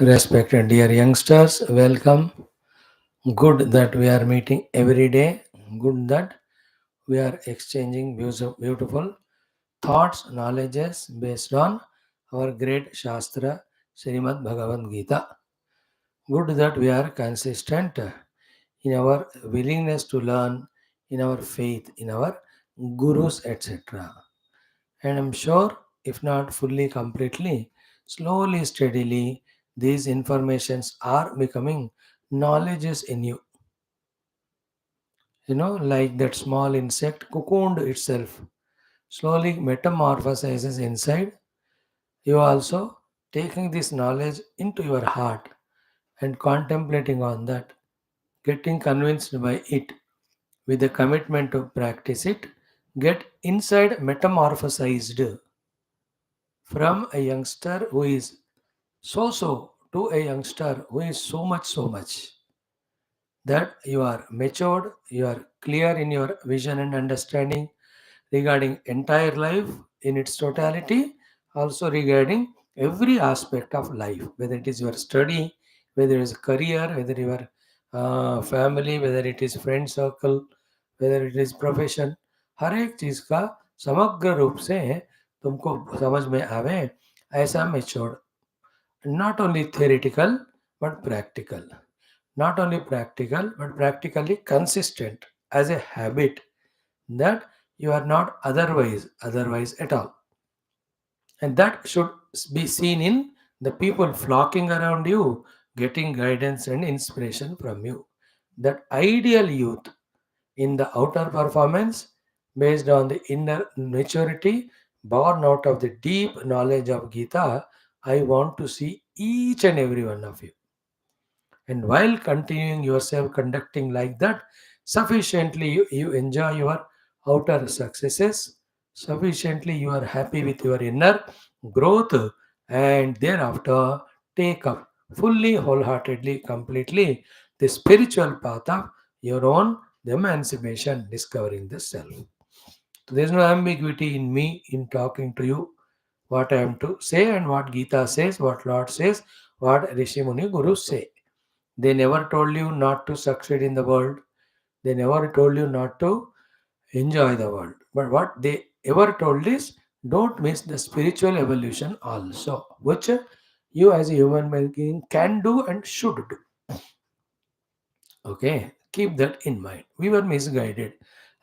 Respected dear youngsters, welcome. Good that we are meeting every day. Good that we are exchanging beautiful thoughts, knowledges based on our great Shastra, Srimad Bhagavad Gita. Good that we are consistent in our willingness to learn, in our faith, in our gurus, etc. And I'm sure, if not fully, completely, slowly, steadily, these informations are becoming knowledges in you. Like that small insect cocooned itself, slowly metamorphosizes inside. You also taking this knowledge into your heart and contemplating on that, getting convinced by it with the commitment to practice it, get inside metamorphosized from a youngster who is so to a youngster who is so much that you are matured, you are clear in your vision and understanding regarding entire life in its totality, also regarding every aspect of life, whether it is your study, whether it is career, whether your family, whether it is friend circle, whether it is profession, हर एक चीज़ का समग्र रूप से तुमको समझ में आवे, ऐसा mature, not only theoretical but practical, not only practical but practically consistent as a habit, that you are not otherwise at all, and that should be seen in the people flocking around you, getting guidance and inspiration from you. That ideal youth in the outer performance based on the inner maturity born out of the deep knowledge of Gita, I want to see each and every one of you. And while continuing yourself conducting like that, sufficiently you enjoy your outer successes, sufficiently you are happy with your inner growth, and thereafter take up fully, wholeheartedly, completely the spiritual path of your own emancipation, discovering the self. So there's no ambiguity in me in talking to you what I am to say and what Gita says, what Lord says, what Rishi Muni Gurus say. They never told you not to succeed in the world. They never told you not to enjoy the world. But what they ever told is don't miss the spiritual evolution also, which you as a human being can do and should do. Okay, keep that in mind. We were misguided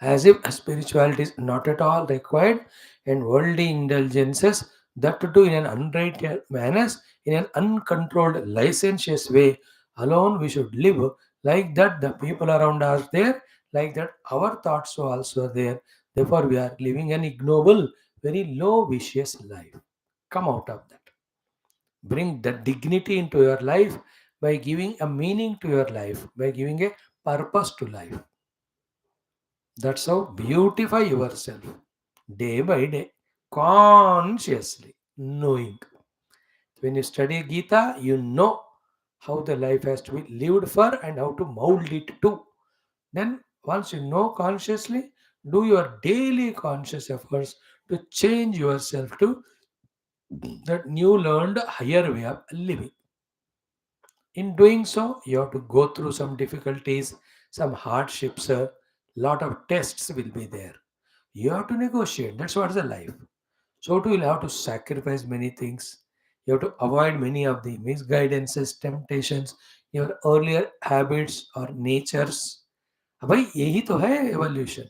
as if spirituality is not at all required and worldly indulgences that to do in an unright manner, in an uncontrolled, licentious way alone we should live, like that the people around us there, like that our thoughts are also there. Therefore, we are living an ignoble, very low, vicious life. Come out of that. Bring the dignity into your life by giving a meaning to your life, by giving a purpose to life. That's how beautify yourself day by day, consciously knowing. When you study Gita, you know how the life has to be lived for and how to mold it to. Then, once you know consciously, do your daily conscious efforts to change yourself to that new learned higher way of living. In doing so, you have to go through some difficulties, some hardships, a lot of tests will be there. You have to negotiate. That's what's the life. So too, you'll have to sacrifice many things. You have to avoid many of the misguidances, temptations, your earlier habits or natures. भाई यही तो है evolution.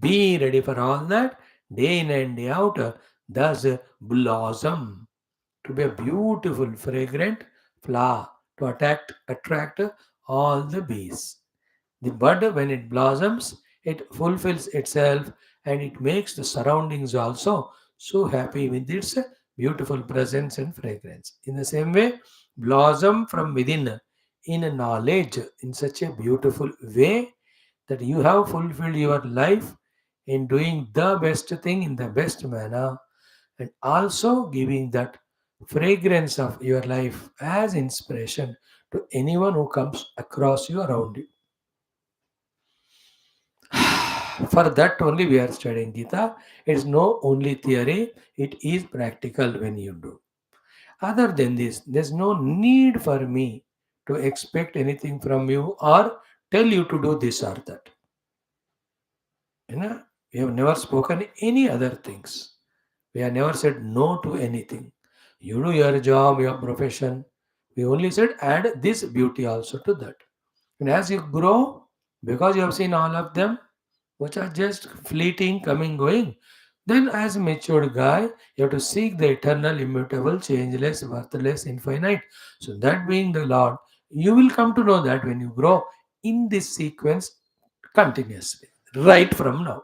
Be ready for all that day in and day out. Thus blossom to be a beautiful, fragrant flower to attract all the bees. The bud, when it blossoms, it fulfills itself and it makes the surroundings also so happy with its beautiful presence and fragrance. In the same way, blossom from within in a knowledge in such a beautiful way that you have fulfilled your life in doing the best thing in the best manner, and also giving that fragrance of your life as inspiration to anyone who comes across you around you. For that only we are studying Gita. It's no only theory, it is practical when you do. Other than this, there's no need for me to expect anything from you or tell you to do this or that. You know, we have never spoken any other things. We have never said no to anything. You do your job, your profession. We only said add this beauty also to that. And as you grow, because you have seen all of them, which are just fleeting, coming, going, then as a matured guy, you have to seek the eternal, immutable, changeless, worthless, infinite. So that being the Lord, you will come to know that when you grow in this sequence continuously, right from now.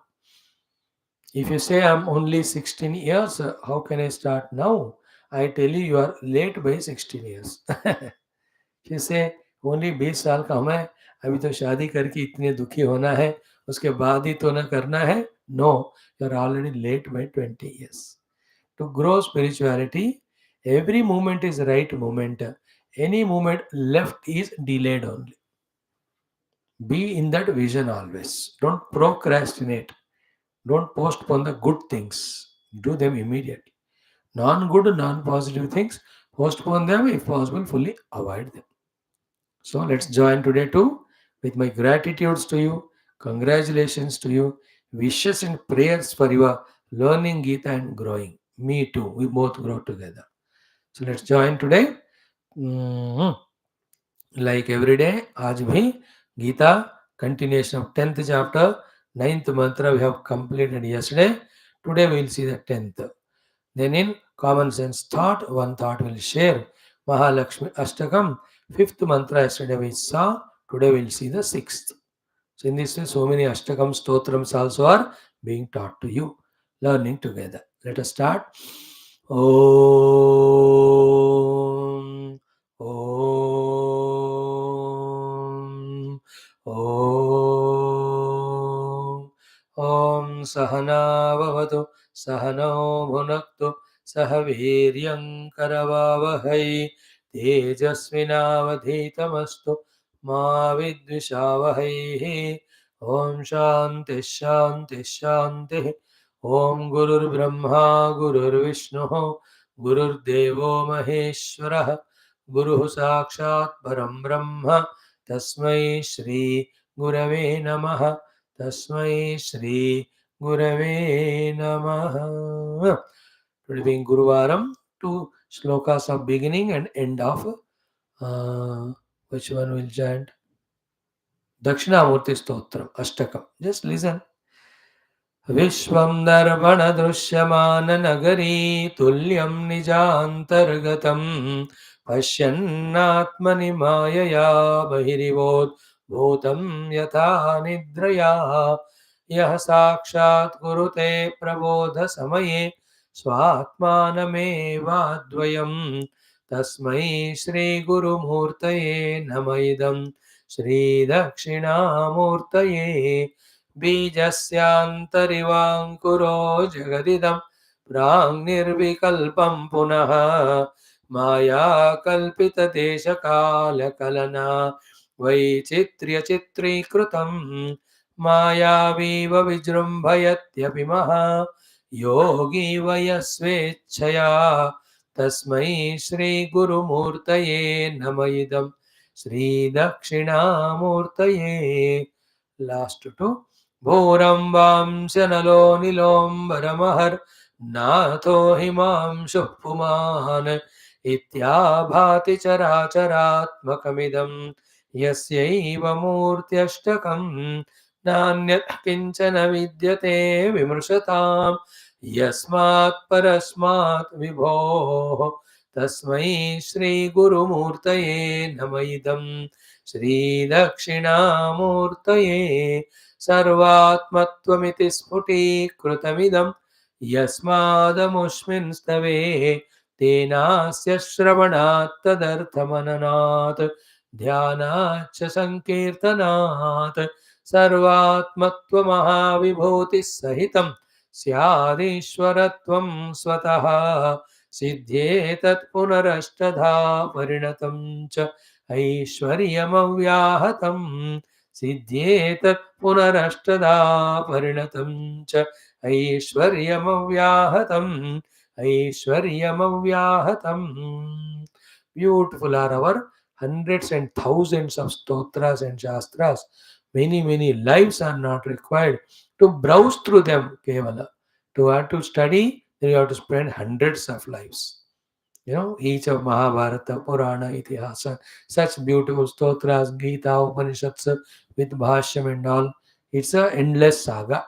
If you say I'm only 16 years, how can I start now? I tell you, you are late by 16 years. You say only 20 साल का हूँ मैं, अभी तो शादी करके इतने दुखी होना है, उसके बाद ही तो ना करना है. No, you are already late by 20 years. To grow spirituality, every moment is right moment. Any moment left is delayed only. Be in that vision always. Don't procrastinate. Don't postpone the good things. Do them immediately. Non-good, non-positive things, postpone them if possible, fully avoid them. So let's join today too with my gratitudes to you, congratulations to you, wishes and prayers for your learning Gita and growing. Me too. We both grow together. So let's join today. Mhm. Like every day, आज भी Gita continuation of 10th chapter, 9th mantra we have completed yesterday. Today we will see the 10th. Then in common sense thought, one thought will share. Mahalakshmi Ashtakam, fifth mantra yesterday we saw. Today we will see the sixth. So in this way, so many Ashtakam stotrams also are being taught to you, learning together. Let us start. Om, Om, Om, Om Sahana Vavatu, Sahano Bhunaktu, Sahaviryam Karavavahai, Tejasvinavadhitamastu, मा विद्विषावहैः. ॐ शान्तिः शान्तिः शान्तिः. ॐ गुरुर्ब्रह्मा गुरुर्विष्णुः गुरुर्देवो महेश्वरः गुरुः साक्षात् परं ब्रह्म तस्मै श्री गुरवे नमः. तस्मै श्री गुरवे नमः. Today being Guruvaram, two shlokas of beginning and end of which one will chant? Dakshinamurti Stotram, Ashtakam. Just listen. विश्वं दर्पणदृश्यमाननगरी तुल्यं निजान्तर्गतं पश्यन्नात्मनि मायया बहिरिवोद्भूतं यथा निद्रया यः साक्षात् कुरुते प्रबोधसमये स्वात्मानमेवाद्वयं तस्मै श्रीगुरुमूर्तये नम इदं श्रीदक्षिणामूर्तये. बीजस्यान्तरिवाङ्कुरो जगदिदं प्राङ्निर्विकल्पं पुनः मायाकल्पितदेशकालकलना वैचित्र्यचित्रीकृतं मायावीव विजृम्भयत्यपि महा योगी वयस्वेच्छया तस्मै श्रीगुरुमूर्तये नम इदं श्रीदक्षिणामूर्तये. Last two. Bhoram Vamsyanalo Nilombaramahar Natho Himamshu Puman Ityabhati Characharatmakamidam Yasyaiva Murtyashtakam Nanyat Kinchana Vidyate Vimrshatam Yasmat Parasmat Vibho Tasmai Shri Guru Murtaye Namaidam Shri Dakshinamurtaye. Sarvatmattvamiti स्फुटीकृतमिदं यस्मादमुष्मिन् स्तवे तेनास्य श्रवणात् तदर्थमननात् ध्यानात् च संकीर्तनात् सर्वात्मत्वमहाविभूतिः सहितं स्यादीश्वरत्वं स्वतः सिद्ध्येतत् पुनरष्टधा परिणतं च ऐश्वर्यमव्याहतं सिद्ध्येत पुनरष्टदा परिणतं च ऐश्वर्यमव्याहतम् ऐश्वर्यमव्याहतम्. Beautiful are our hundreds and thousands of stotras and shastras. Many lives are not required to browse through them, Kevala. To have to study, then you have to spend hundreds of lives. Each of Mahabharata, Purana, Itihasa, such beautiful stotras, Gita, Upanishads with Bhashyam and all. It's a endless saga.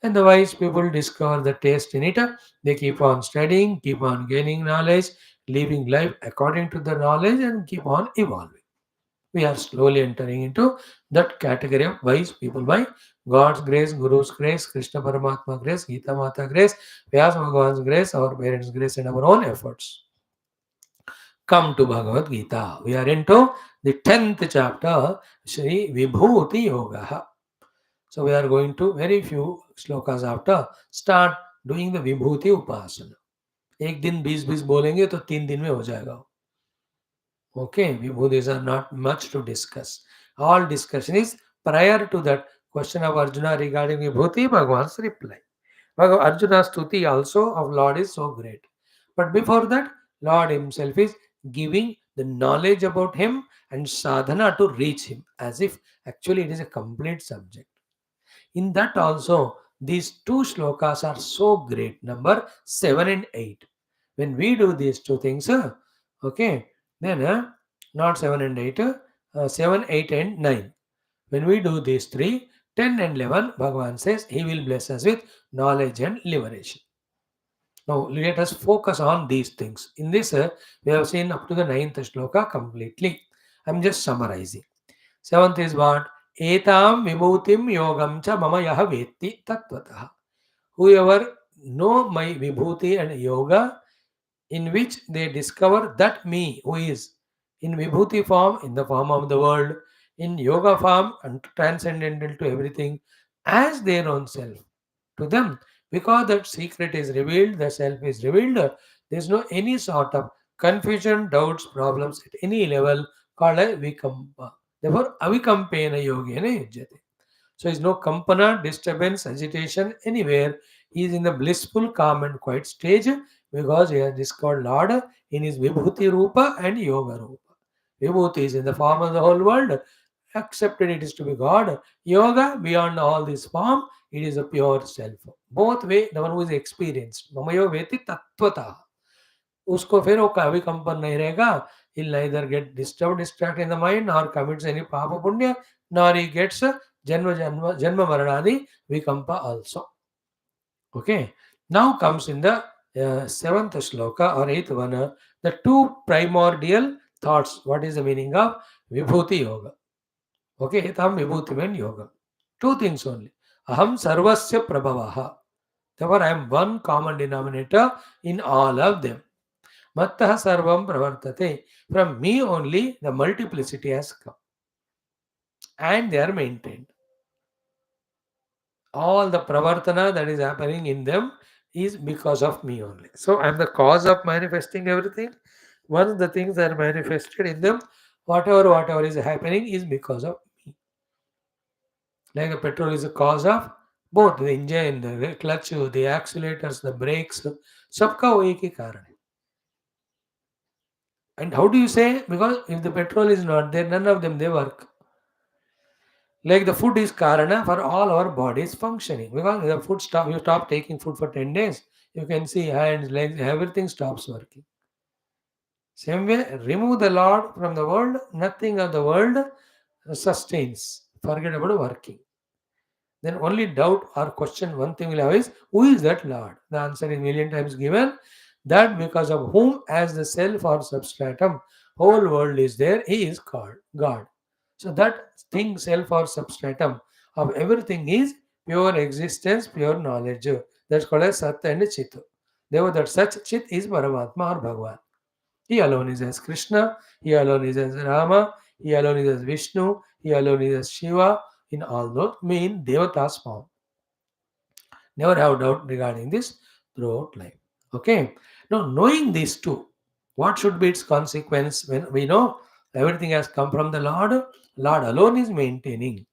And the wise people discover the taste in it. They keep on studying, keep on gaining knowledge, living life according to the knowledge, and keep on evolving. We are slowly entering into that category of wise people by God's grace, Guru's grace, Krishna Paramatma grace, Gita Mata grace, Vyasa Bhagavan's grace, our parents' grace, and our own efforts. Come to Bhagavad Gita. We are into the 10th chapter, Shri Vibhuti Yoga. So we are going to very few shlokas after start doing the Vibhuti Upasana. एक दिन 20-20 बोलेंगे तो 3 दिन में हो जाएगा. Okay, Vibhutis are not much to discuss. All discussion is prior to that question of Arjuna regarding Vibhuti, Bhagavan's reply. Arjuna's stuti also of Lord is so great. But before that, Lord himself is giving the knowledge about him and sadhana to reach him, as if actually it is a complete subject. In that also, these two shlokas are so great, number 7 and 8. When we do these two things, okay, then not 7 and 8, 7, 8 and 9. When we do these three, 10 and 11, Bhagavan says he will bless us with knowledge and liberation. Now let us focus on these things. In this, we have seen up to the 9th shloka completely. I am just summarizing. 7th is what? Etam vibhutim yogam cha mama yaha vetti tattvataha. Whoever know my vibhuti and yoga, in which they discover that me who is in vibhuti form, in the form of the world, in yoga form and transcendental to everything, as their own self to them, because that secret is revealed, the self is revealed, there is no any sort of confusion, doubts, problems at any level called a vikampa. Therefore avikampena yogena yujyate. So is no kampana, disturbance, agitation anywhere. He is in the blissful, calm and quiet stage because he has discovered Lord in his Vibhuti Rupa and Yoga Rupa. Vibhuti is in the form of the whole world. Accepted it is to be God. Yoga, beyond all this form, it is a pure self. Both way, the one who is experienced. Mamayo veti tattvata. उसको फिर वो कभी कंपन नहीं रहेगा. He'll neither get disturbed, distracted in the mind, nor commits any papa punya, nor he gets janma maranadi vikampa also. Okay. Now comes in the 7th shloka or 8th one, the two primordial thoughts. What is the meaning of Vibhuti Yoga? Okay, etam Vibhuti means yoga. Two things only. Aham sarvasya prabhavaha. Therefore, I am one common denominator in all of them. Mattah sarvam pravartate. From me only the multiplicity has come. And they are maintained. All the pravartana that is happening in them is because of me only. So I am the cause of manifesting everything. Once the things are manifested in them, whatever is happening is because of me. Like the petrol is a cause of both the engine, the clutch, the accelerators, the brakes. सबका वो एक ही कारण है. And how do you say? Because if the petrol is not there, none of them they work. Like the food is karana for all our bodies functioning. Because the food stop, you stop taking food for 10 days, you can see hands, legs, everything stops working. Same way, remove the Lord from the world, nothing of the world sustains. Forget about working. Then only doubt or question one thing will have is, who is that Lord? The answer is million times given. That because of whom as the self or substratum, whole world is there, he is called God. So that thing, self or substratum of everything is pure existence, pure knowledge. That's called as Sat and Chit. Therefore, that such Chit is Paramatma or Bhagavan. He alone is as Krishna, he alone is as Rama, he alone is as Vishnu, he alone is as Shiva, in all those mean Devata's form. Never have doubt regarding this throughout life. Okay. Now, knowing these two, what should be its consequence when we know Everything has come from the Lord. Lord alone is maintaining.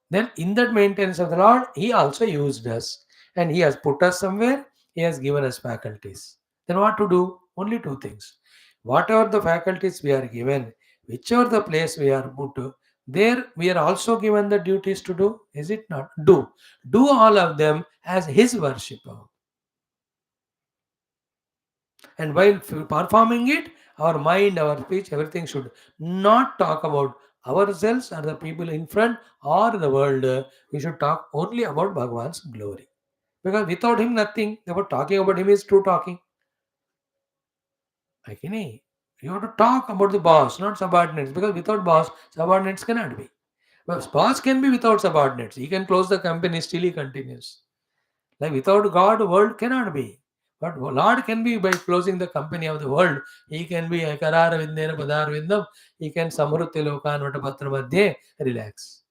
Then, in that maintenance of the Lord, He also used us. And He has put us somewhere, He has given us faculties. Then, what to do? Only two things. Whatever the faculties we are given, whichever the place we are put to, there we are also given the duties to do. Is it not? Do. Do all of them as His worshipper. And while performing it, our mind, our speech, everything should not talk about ourselves or the people in front or the world. We should talk only about Bhagwan's glory. Because without him, nothing. About talking about him is true talking. Like, you have to talk about the boss, not subordinates. Because without boss, subordinates cannot be. But boss can be without subordinates. He can close the company, still he continues. Like without God, world cannot be. But Lord can be by closing the company of the world. He can be Karar Vindena Padar Vindam. He can Samruti Lokan Vatapatra Madhye relax.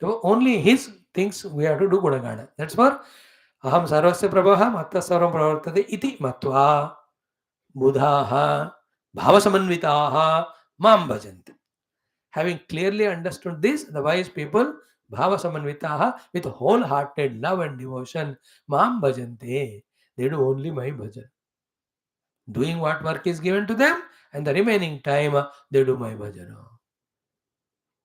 So only his things we have to do Gudagana. That's for Aham Sarvasya Prabhaha Matta Sarvam Pravartate Iti Matva Buddhaha Bhavasamanvitaha Mam Bhajante. Having clearly understood this, the wise people, bhava samanvitaha, with wholehearted love and devotion, mam bhajante, they do only my bhajan. Doing what work is given to them, and the remaining time they do my bhajana.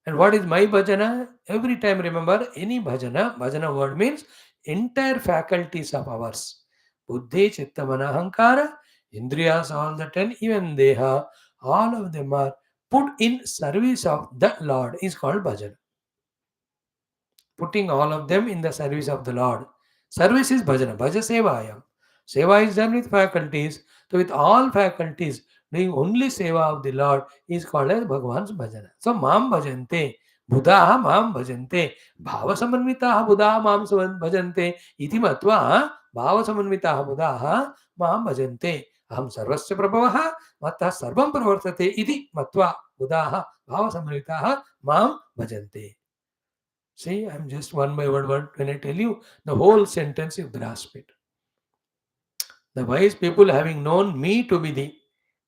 And what is my bhajana? Every time remember, any bhajana word means entire faculties of ours. Buddhi, chitta, mana, ahankara, indriyas, all the 10, even deha, all of them are put in service of the Lord is called bhajan. Putting all of them in the service of the Lord. Service is bhajana. Bhaja sevayam. Seva is done with faculties. So with all faculties, doing only seva of the Lord is called as Bhagavan's bhajana. So mam bhajante. Buddhaha mam bhajante. Bhava samanvitaha buddhaha mam bhajante. Iti matva bhava samanvitaha buddhaha mam bhajante. Aham sarvasya prabhavaha mattah sarvam pravartate iti matva buddhaha bhava samanvitaha mam bhajante. See, I'm just one by one word. When I tell you the whole sentence, you grasp it. The wise people, having known me to be the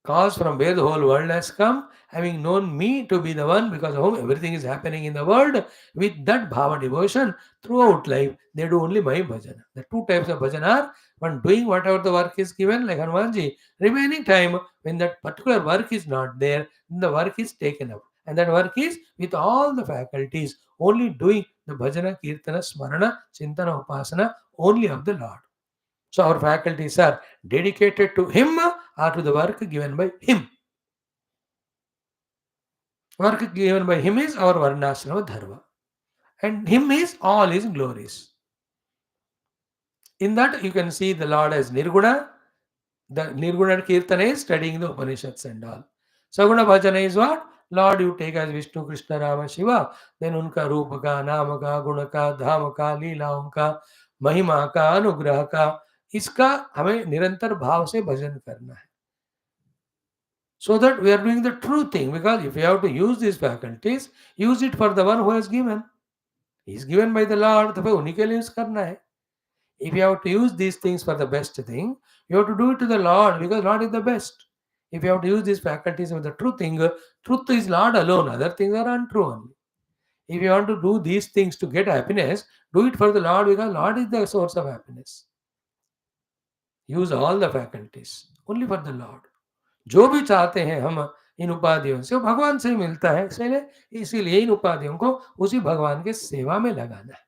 cause from where the whole world has come, having known me to be the one because of whom everything is happening in the world, with that bhava devotion throughout life, they do only my bhajana. The two types of bhajana are one doing whatever the work is given, like Hanumanji, remaining time when that particular work is not there, then the work is taken up. And that work is with all the faculties, only doing the bhajana, kirtana, smarana, chintana, upasana, only of the Lord. So our faculties are dedicated to Him or to the work given by Him. Work given by Him is our Varnashrama Dharma. And Him is all His glories. In that you can see the Lord as Nirguna. The Nirguna Kirtana is studying the Upanishads and all. Saguna Bhajana is what? Lord, you take as Vishnu, Krishna, Rama, Shiva. Then unka रूप का, नाम का, गुण का, धाम का, लीलाओं का, महिमा का, अनुग्रह का, इसका हमें निरंतर भाव से भजन करना है. So that we are doing the true thing, because if you have to use these faculties, use it for the one who has given. He is given by the Lord, तो फिर उन्हीं के लिए use करना है. If you have to use these things for the best thing, you have to do it to the Lord, because Lord is the best. If you have to use these faculties for the true thing, truth is Lord alone, other things are untrue only. If you want to do these things to get happiness, do it for the Lord, because Lord is the source of happiness. Use all the faculties only for the Lord. जो भी चाहते हैं हम इन उपाधियों से, वो भगवान से ही मिलता है. इसीलिए इन उपाधियों को उसी भगवान के सेवा में लगाना है.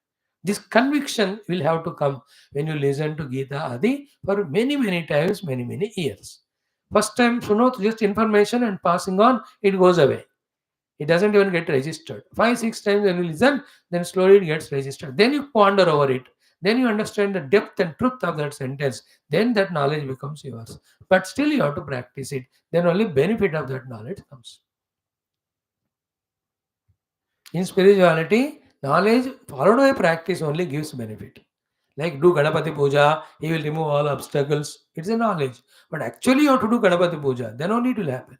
This conviction will have to come when you listen to Gita Adi for many times, many years. First time suno, just information and passing on, it goes away. It doesn't even get registered. 5-6 times when you listen, then slowly it gets registered. Then you ponder over it. Then you understand the depth and truth of that sentence. Then that knowledge becomes yours. But still you have to practice it. Then only benefit of that knowledge comes. In spirituality, knowledge followed by practice only gives benefit. Like do Ganapati Puja, he will remove all obstacles. It's a knowledge. But actually you have to do Ganapati Puja. Then only it will happen.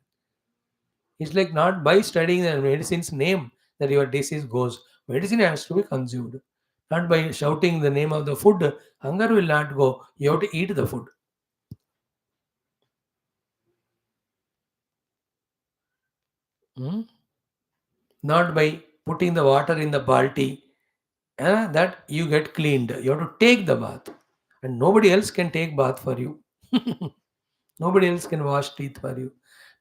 It's like not by studying the medicine's name that your disease goes. Medicine has to be consumed. Not by shouting the name of the food. Hunger will not go. You have to eat the food. Hmm? Not by putting the water in the balti, that you get cleaned. You have to take the bath, and nobody else can take bath for you. Nobody else can wash teeth for you.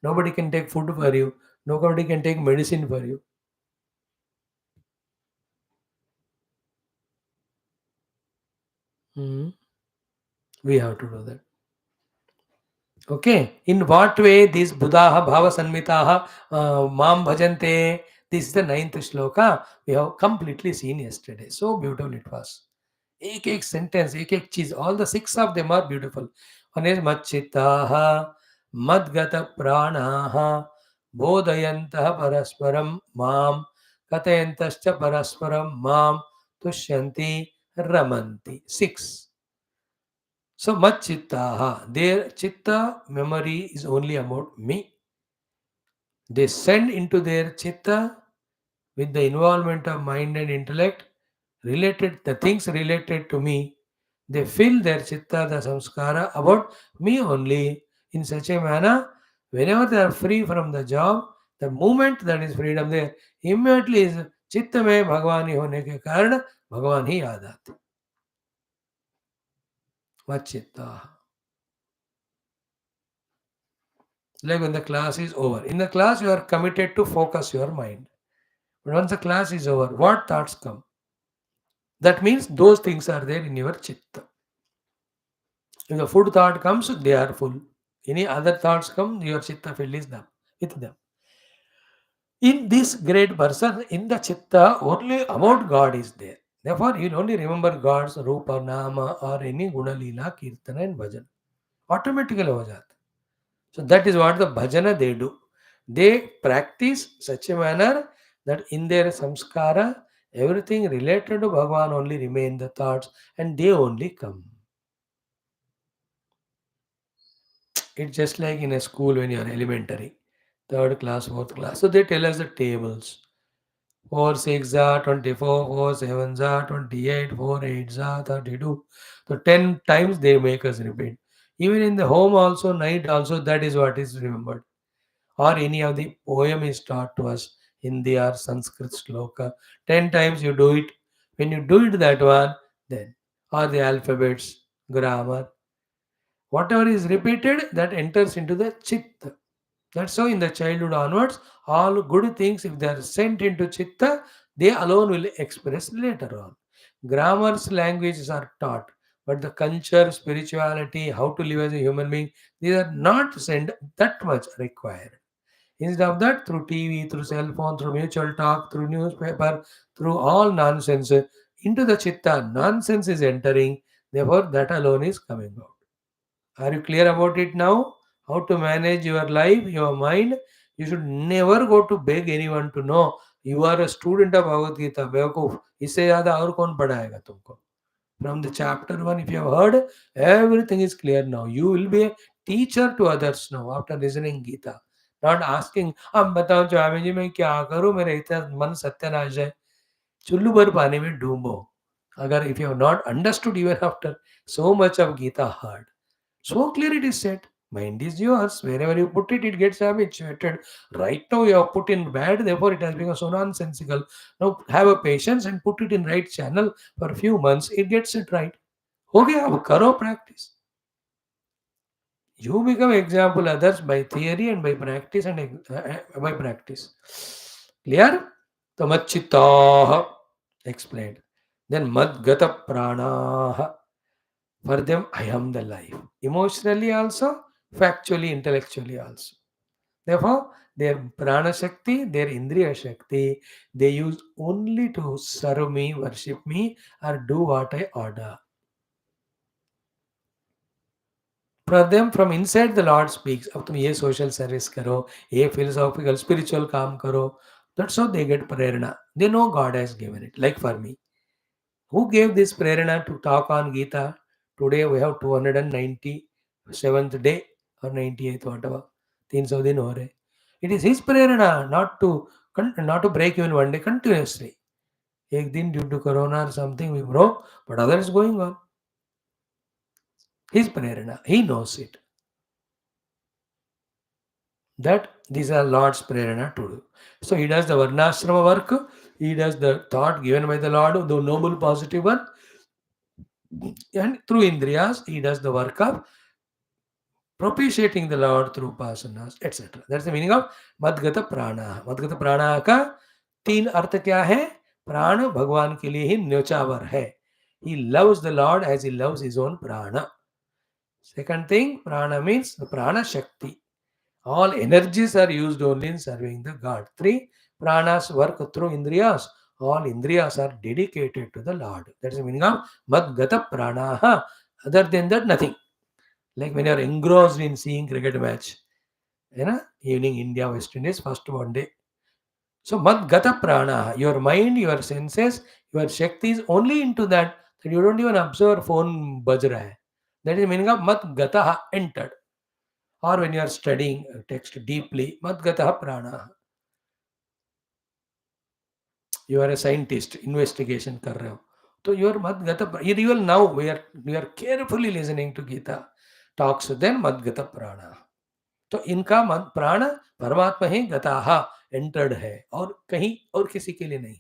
Nobody can take food for you. Nobody can take medicine for you. Hmm. We have to do that. Okay. In what way these Buddhaha Bhava Sanmitaha Mam Bhajante? This is the ninth shloka. We have completely seen yesterday. So beautiful it was. एक sentence, एक cheez. All the six of them are beautiful. One is Machitaha, Madgata Pranaha, Bodhayantaha Parasparam Mam, Katayantascha Parasparam Mam, Tushyanti Ramanti. Six. So much chittaha. Their chitta memory is only about me. They send into their chitta with the involvement of mind and intellect related the things related to me. They fill their chitta, the samskara about me only in such a manner. Whenever they are free from the job, the moment that is freedom there immediately is चित्त में भगवान ही होने के कारण भगवान ही याद आते वचित्ता like when the class is over. In the class, you are committed to focus your mind. But once the class is over, what thoughts come? That means those things are there in your chitta. If the food thought comes, they are full. Any other thoughts come, your chitta fills them with them. In this great person, in the chitta, only about God is there. Therefore, you only remember God's Rupa, Nama, or any Guna, Leela, Kirtana, and Bhajan. Automatically ho jata. So that is what the bhajana they do. They practice such a manner that in their samskara, everything related to Bhagavan only remain the thoughts and they only come. It's just like in a school when you are elementary, third class, fourth class. So they tell us the tables. 4 6 are 24, 4 7 are 28, 4 8 are 32. So 10 times they make us repeat. Even in the home also, night also, that is what is remembered. Or any of the poem is taught to us, Hindi or Sanskrit shloka. 10 times you do it. When you do it that one, then, or the alphabets, grammar, whatever is repeated, that enters into the chitta. That's how in the childhood onwards, all good things, if they are sent into chitta, they alone will express later on. Grammars, languages are taught, but the culture, spirituality, how to live as a human being, these are not sent that much required. Instead of that, through TV, through cell phone, through mutual talk, through newspaper, through all nonsense, into the chitta, nonsense is entering. Therefore, that alone is coming out. Are you clear about it now? How to manage your life, your mind? You should never go to beg anyone to know. You are a student of Bhagavad Gita. बेवकूफ इससे ज़्यादा और कौन पढ़ाएगा तुमको? From the chapter 1, if you have heard, everything is clear now. You will be a teacher to others now after listening Gita. Not asking, अब बताओ स्वामी जी मैं क्या करूं मेरा इतना मन सत्यानाश है चुल्लू भर पानी में डूबो अगर if you have not understood even after so much of Gita heard. So clear it is said. Mind is yours. Wherever you put it, it gets habituated. Right now you have put in bad, therefore it has become so nonsensical. Now have a patience and put it in right channel for a few months. It gets it right. हो गया अब करो practice. You become example others by theory and by practice and by practice. Clear? तो मच्चित्ताः explained. Then madgata pranaha. For them, I am the life. Emotionally also, factually, intellectually also. Therefore, their prana shakti, their indriya shakti, they use only to serve me, worship me, or do what I order. For them, from inside, the Lord speaks. अब तुम ये social service करो, ये philosophical, spiritual काम करो. That's how they get prerna. They know God has given it. Like for me, who gave this prerana to talk on Gita? Today we have 297th day or 98th, whatever. 300 दिन हो रहे. It is his prerana, not to break even one day continuously. एक दिन due to corona or something we broke, but other is going on. His prerana, he knows it. That these are Lord's prerana to do. So he does the varnashrama work, he does the thought given by the Lord, the noble positive one, and through Indriyas, he does the work of propitiating the Lord through upasanas, etc. That's the meaning of Madgata Prana. Madgata Prana का तीन अर्थ क्या है? प्राण भगवान के लिए ही न्योचावर है. He loves the Lord as he loves his own prana. Second thing, prana means the prana shakti. All energies are used only in serving the God. Three, pranas work through indriyas. All indriyas are dedicated to the Lord. That is the meaning of Madgata Pranaha. Other than that, nothing. Like when you are engrossed in seeing cricket match, evening India, West Indies, first one day. So Madgata Prana, your mind, your senses, your Shakti is only into that you don't even observe phone baj raha hai. That is the meaning of Madgata entered. Or when you are studying text deeply, Madgata Prana. You are a scientist, investigation कर रहे हो. तो your Madgata, you will now, we are carefully listening to Gita talks, then Madgata Prana. तो इनका मन प्राण परमात्मा ही गताहा entered है और कहीं और किसी के लिए नहीं.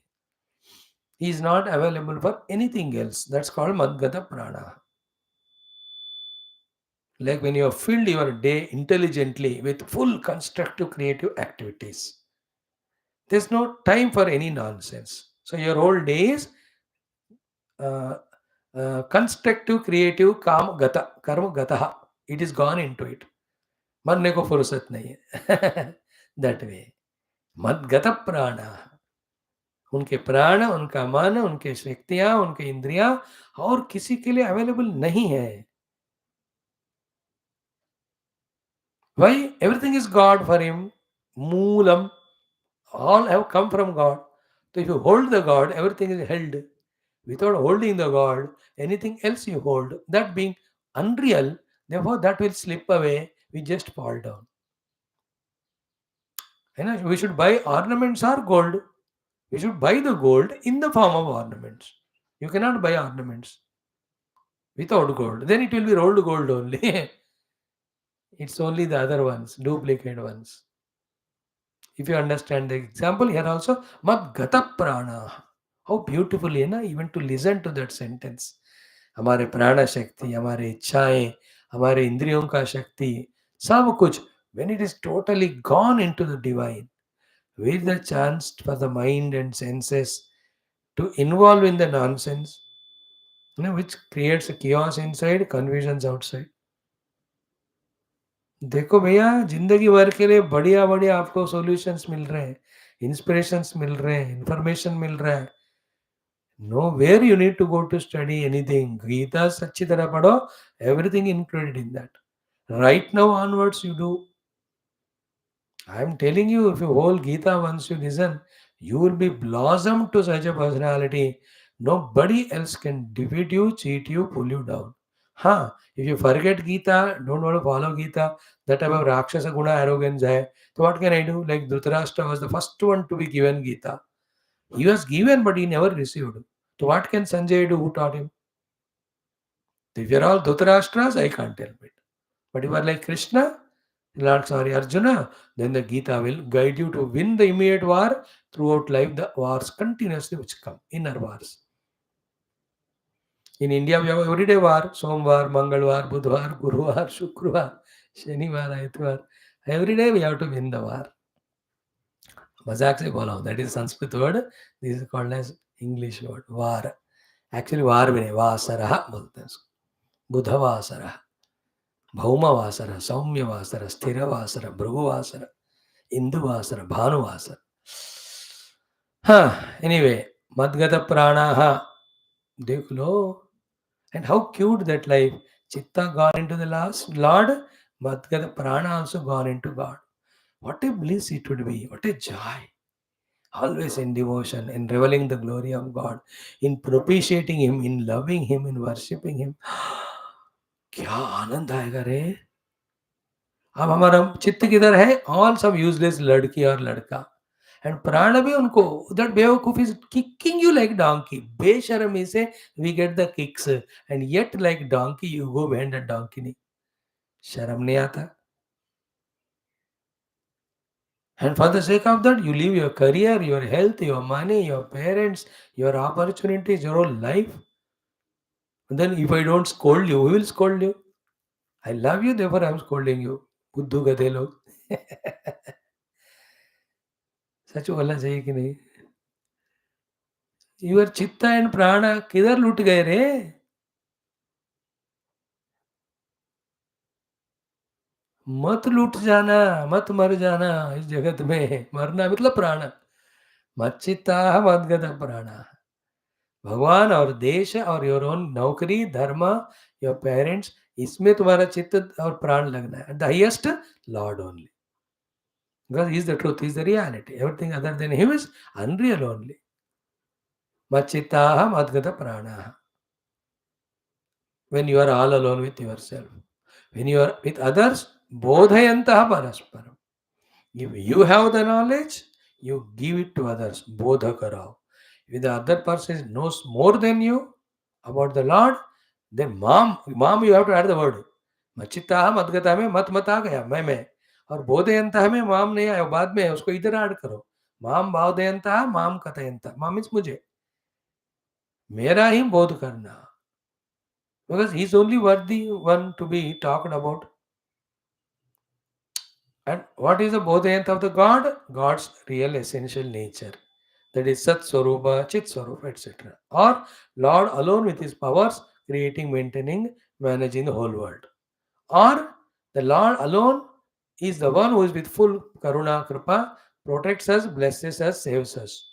He is not available for anything else. That's called Madgata Prana. Like when you have filled your day intelligently with full constructive creative activities. There's no time for any nonsense. So your whole day is uh, constructive creative काम gata कर्म गतः. It is gone into it. मरने को फुर्सत नहीं है. That way. मदगत प्राण. उनके प्राण, उनका मन, उनके शक्तियां, उनके इंद्रियां और किसी के लिए अवेलेबल नहीं है. Why? Everything is God for him. Moolam. All have come from God. So if you hold the God, everything is held. Without holding the God, anything else you hold, that being unreal, therefore that will slip away. We just fall down. We should buy ornaments or gold. We should buy the gold in the form of ornaments. You cannot buy ornaments without gold. Then it will be rolled gold only. It's only the other ones, duplicate ones. If you understand the example here also, Madgata Prana. How beautifully, even to listen to that sentence. हमारे प्राण शक्ति, हमारे इच्छाएं, हमारे इंद्रियों का शक्ति, सब कुछ, when it is totally gone into the divine, with the chance for the mind and senses to involve in the nonsense, which creates a chaos inside, confusions outside. देखो भैया, जिंदगी भर के लिए बढ़िया बढ़िया आपको सॉल्यूशंस मिल रहे हैं, इंस्पिरेशंस मिल रहे हैं, इंफॉर्मेशन मिल रहा है. Nowhere you need to go to study anything. Gita अच्छी तरह पढ़ो, everything included in that. Right now onwards you do. I am telling you, if you hold Gita once you listen, you will be blossomed to such a personality. Nobody else can defeat you, cheat you, pull you down. If you forget Gita, don't want to follow Gita, that type of Rakshasa Guna arrogance hai. So what can I do? Like Dhritarashtra was the first one to be given Gita. He was given, but he never received. So what can Sanjay do? Who taught him? If you're all Dhritarashtras, I can't help it. But if you are like Krishna, Arjuna, then the Gita will guide you to win the immediate war. Throughout life, the wars continuously which come, inner wars. In India, we have everyday war: Somvar, Mangalwar, Budhwar, Guruvar, Shukrvar, Shanivar, Aitwar. Every day we have to win the war. मजाक से बोला हूँ. That is Sanskrit word. This is called as English word. War. Actually, war भी नहीं, वासरः बोलते हैं उसको. बुधवासरः, भौमवासरः, सौम्यवासरः, स्थिरवासरः, भृगुवासरः, इंदुवासर, भानुवासर. Anyway, Madgata Pranaha. देख लो. And how cute that life. Chitta gone into the last Lord, Madgata Prana also gone into God. What a bliss it would be. What a joy. Always in devotion, in reveling the glory of God, in propitiating Him, in loving Him, in worshipping Him. क्या आनंद आएगा रे. अब हमारा चित्त किधर है? All सब useless लड़की और लड़का. एंड प्राण भी उनको, दैट बेवकूफ is kicking you like donkey. बेशर्मी से we get the kicks and yet like donkey you go behind the donkey. नहीं, शर्म नहीं आता. And for the sake of that, you leave your career, your health, your money, your parents, your opportunities, your whole life. And then if I don't scold you, who will scold you? I love you, therefore I'm scolding you. बुद्धू गधे लोग. सच बोलना चाहिए कि नहीं? Your चित्ता and प्राण किधर लुट गए रे? मत लूट जाना, मत मर जाना इस जगत में. मरना मतलब प्राण. मत चित्ता मत गद प्राण. भगवान और देश और योर ओन नौकरी, धर्म, योर पेरेंट्स, इसमें तुम्हारा चित्त और प्राण लगना है. The highest Lord only. Because he is the truth, he is the reality. Everything other than him is unreal only. Machittaha madgata pranaha. When you are all alone with yourself. When you are with others, bodhayantaha parasparam. If you have the knowledge, you give it to others. Bodha karao. If the other person knows more than you about the Lord, then mom you have to add the word. मचिता मदगता में मत आ गया मैं और बोधयंता में माम नहीं आया बाद में उसको इधर ऐड करो. माम बोधयंता माम कथयंता. माम मीन्स मुझे मेरा ही बोध करना. Because he is only worthy one to be talked about. And what is the bodhayant of the God? God's real essential nature. That is Sat Swarupa, Chit Swarupa, etc. Or Lord alone with his powers, creating, maintaining, managing the whole world. Or the Lord alone is the one who is with full Karuna Kripa, protects us, blesses us, saves us.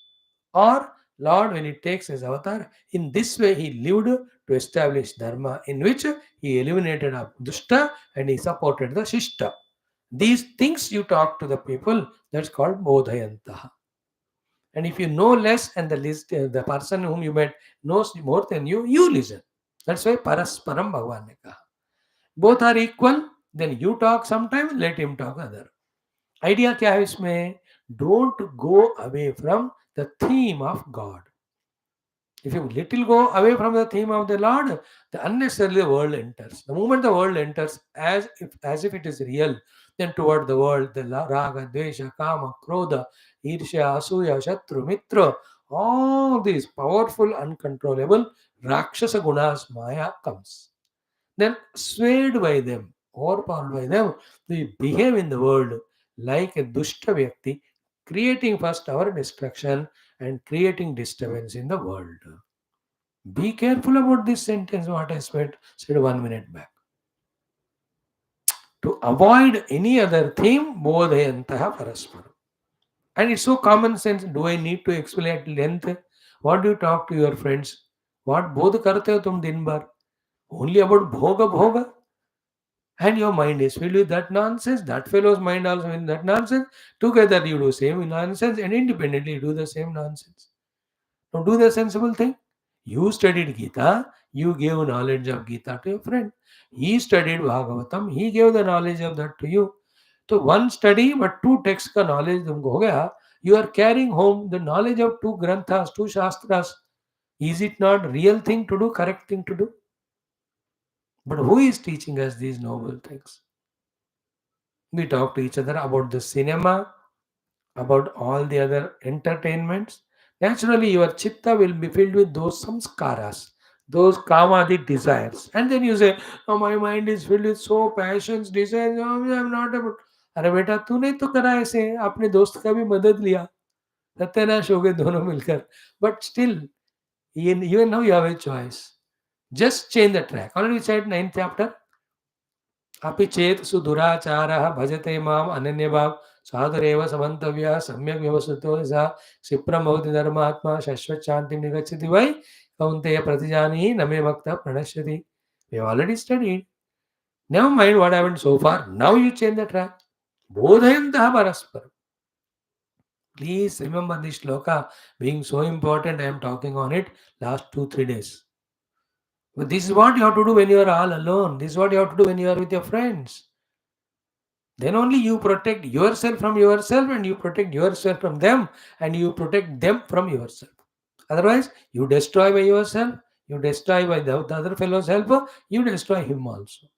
Or Lord, when he takes his avatar, in this way he lived to establish Dharma, in which he eliminated Dushta and he supported the Shishta. These things you talk to the people, that's called Bodhayantaha. And if you know less and the person whom you met knows more than you, you listen. That's why Parasparam Bhagavan ne kaha. Both are equal, then you talk sometime, let him talk other. Idea क्या है इसमें? Don't go away from the theme of God. If you little go away from the theme of the Lord, the unnecessarily the world enters. The moment the world enters, as if it is real, then toward the world, the raga, dvesha, kama, krodha, irsha, asuya, shatru, mitra, all these powerful, uncontrollable rakshasa gunas, maya comes. Then swayed by them, overpowered by them, we behave in the world like a dushta vyakti, creating first our destruction and creating disturbance in the world. Be careful about this sentence, what I said 1 minute back. To avoid any other theme, bodhayantaha parasparam. And it's so common sense. Do I need to explain at length? What do you talk to your friends? What bodh karte ho tum din bhar? Only about bhoga. And your mind is filled with that nonsense. That fellow's mind also in that nonsense. Together you do same nonsense and independently you do the same nonsense. Now do the sensible thing. You studied Gita, you gave knowledge of Gita to your friend. He studied Bhagavatam, he gave the knowledge of that to you. So one study but two texts ka knowledge तुमको हो गया. You are carrying home the knowledge of two granthas, two shastras. Is it not real thing to do, correct thing to do? But who is teaching us these noble things? We talk to each other about the cinema, about all the other entertainments. Naturally, your chitta will be filled with those samskaras, those kamadi desires. And then you say, oh, my mind is filled with so passions, desires. Oh, I'm not able. अरे बेटा तूने तो करा ऐसे अपने दोस्त का भी मदद लिया सत्यानाश हो गए दोनों मिलकर but still even now you have a choice. Just change the track. Already we said 9th chapter. अपि चेत् सुदुराचारः भजते माम् अनन्यभाव साधुरेव समन्तव्यः सम्यक् व्यवस्थितो सा क्षिप्रं भवति धर्मात्मा शाश्वत शान्तिं निगच्छति वै कौन्तेय प्रतिजानीहि न मे भक्तः प्रणश्यति. We have already studied. Never mind what happened so far. Now you change the track. Bodhayantah parasparam. Please remember this shloka being so important. I am talking on it last 2-3 days. But this is what you have to do when you are all alone. This is what you have to do when you are with your friends. Then only you protect yourself from yourself and you protect yourself from them and you protect them from yourself. Otherwise, you destroy by yourself, you destroy by the other fellow's helper, you destroy him also.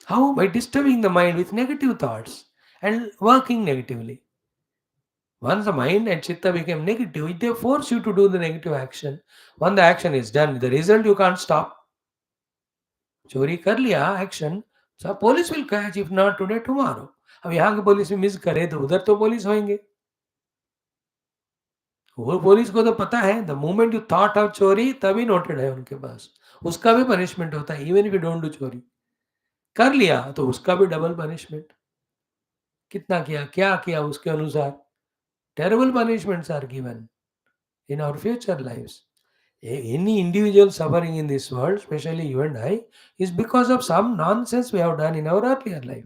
How? By disturbing the mind with negative thoughts and working negatively. Once the mind and chitta became negative, they force you to do the negative action. Once the action is done, the result you can't stop. चोरी कर लिया action, सब police will catch, if not today tomorrow. अब यहाँ के police में miss करे तो उधर तो पुलिस होंगे. वो पुलिस को तो पता है, the moment you thought of चोरी तभी नोटेड है उनके पास. उसका भी पनिशमेंट होता है, even if you don't do चोरी. कर लिया तो उसका भी डबल पनिशमेंट. कितना किया, क्या किया, उसके अनुसार terrible punishments are given in our future lives. Any individual suffering in this world, especially you and I, is because of some nonsense we have done in our earlier life.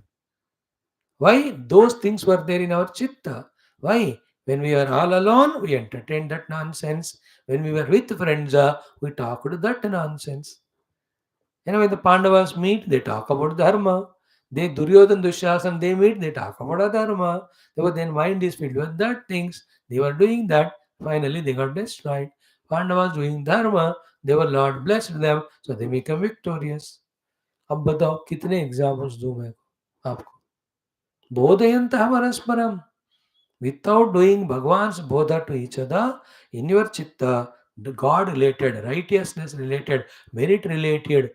Why? Those things were there in our chitta. Why? When we were all alone, we entertained that nonsense. When we were with friends, we talked that nonsense. When the Pandavas meet, they talk about dharma. They Duryodhan Dushasan, they meet, they talk about adharma. Their mind is filled with that things. They were doing that. Finally, they got destroyed. Pandavas doing dharma. They were Lord blessed them, so they become victorious. अब बताओ कितने examples दूं मैं आपको. बोधयन्तः परस्परम. Without doing Bhagwan's bodha to each other, in your chitta, the God related, righteousness related, merit related